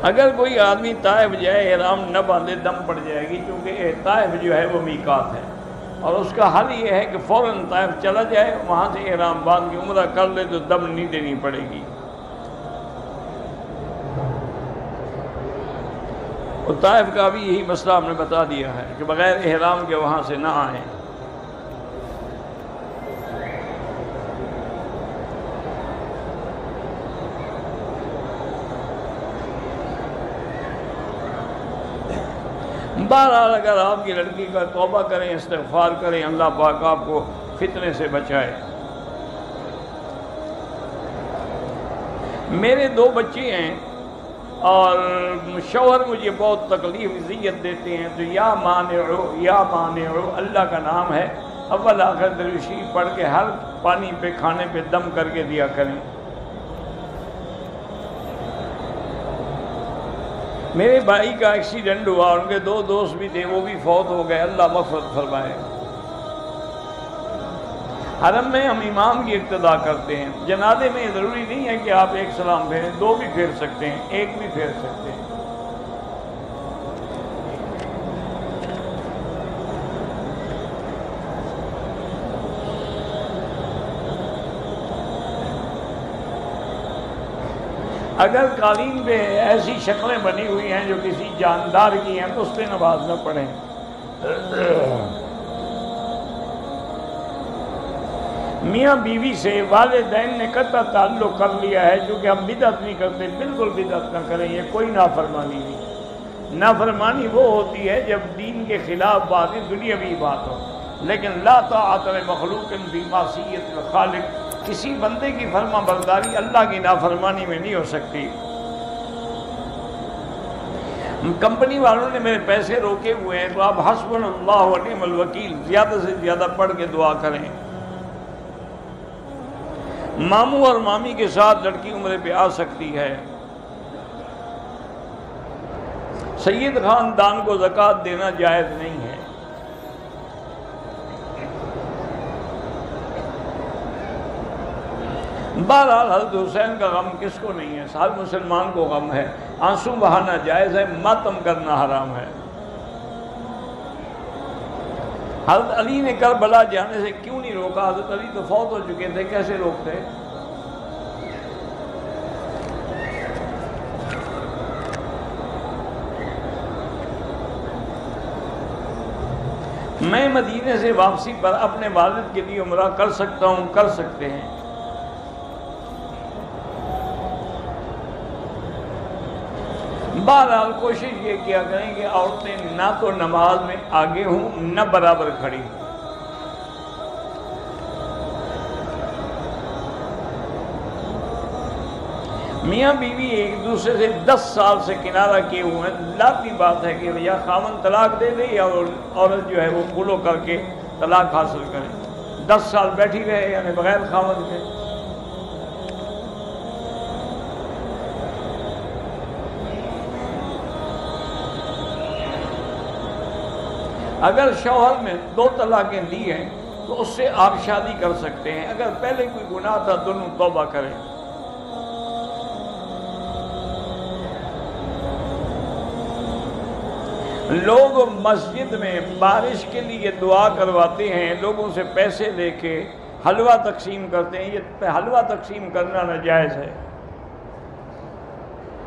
اگر کوئی آدمی طائف جائے احرام نہ باندھے دم پڑ جائے گی، چونکہ طائف جو ہے وہ میقات ہے، اور اس کا حل یہ ہے کہ فوراً طائف چلا جائے، وہاں سے احرام باندھ کے عمرہ کر لے تو دم نہیں دینی پڑے گی۔ اور طائف کا بھی یہی مسئلہ ہم نے بتا دیا ہے کہ بغیر احرام کے وہاں سے نہ آئیں۔ بہرحال اگر آپ کی لڑکی کا توبہ کریں، استغفار کریں، اللہ پاک آپ کو فتنے سے بچائے۔ میرے 2 بچے ہیں اور شوہر مجھے بہت تکلیف اذیت دیتے ہیں، تو یا مانعو اللہ کا نام ہے، اول آخر درود شریف پڑھ کے ہر پانی پہ کھانے پہ دم کر کے دیا کریں۔ میرے بھائی کا ایکسیڈنٹ ہوا، ان کے 2 دوست بھی تھے، وہ بھی فوت ہو گئے، اللہ مغفرت فرمائے۔ حرم میں ہم امام کی اقتداء کرتے ہیں، جنازے میں ضروری نہیں ہے کہ آپ 1 سلام پھیریں، 2 بھی پھیر سکتے ہیں، 1 بھی پھیر سکتے ہیں۔ اگر قالین پہ ایسی شکلیں بنی ہوئی ہیں جو کسی جاندار کی ہیں تو اس پہ نماز نہ پڑھیں۔ میاں بیوی سے والدین نے قطع تعلق کر لیا ہے، جو کہ ہم بدعت نہیں کرتے، بالکل بدعت نہ کریں، یہ کوئی نافرمانی نہیں۔ نافرمانی وہ ہوتی ہے جب دین کے خلاف باتیں دنیاوی بات ہو، لیکن لا طاعت لمخلوق فی معصیت الخالق، کسی بندے کی فرما برداری اللہ کی نافرمانی میں نہیں ہو سکتی۔ کمپنی والوں نے میرے پیسے روکے ہوئے ہیں، تو آپ حسبنا اللہ و نعم الوکیل زیادہ سے زیادہ پڑھ کے دعا کریں۔ ماموں اور مامی کے ساتھ لڑکی عمرے پہ آ سکتی ہے۔ سید خاندان کو زکوٰۃ دینا جائز نہیں ہے۔ بہرحال حضرت حسین کا غم کس کو نہیں ہے، ہر مسلمان کو غم ہے، آنسو بہانا جائز ہے، ماتم کرنا حرام ہے۔ حضرت علی نے کربلا جانے سے کیوں نہیں روکا؟ حضرت علی تو فوت ہو چکے تھے، کیسے روکتے؟ میں مدینے سے واپسی پر اپنے والد کے لیے عمرہ کر سکتا ہوں، کر سکتے ہیں۔ بہرحال کوشش یہ کیا کریں کہ عورتیں نہ تو نماز میں آگے ہوں نہ برابر کھڑی ہوں۔ میاں بیوی ایک دوسرے سے 10 سال سے کنارہ کیے ہوئے ہیں، لاتی بات ہے کہ یا خاوند طلاق دے دے یا عورت جو ہے وہ خلو کر کے طلاق حاصل کرے۔ 10 سال بیٹھی رہے یعنی بغیر خاوند کے۔ اگر شوہر نے 2 طلاقیں دی ہیں تو اس سے آپ شادی کر سکتے ہیں، اگر پہلے کوئی گناہ تھا دونوں توبہ کریں۔ لوگ مسجد میں بارش کے لیے دعا کرواتے ہیں، لوگوں سے پیسے لے کے حلوہ تقسیم کرتے ہیں، یہ حلوہ تقسیم کرنا ناجائز ہے۔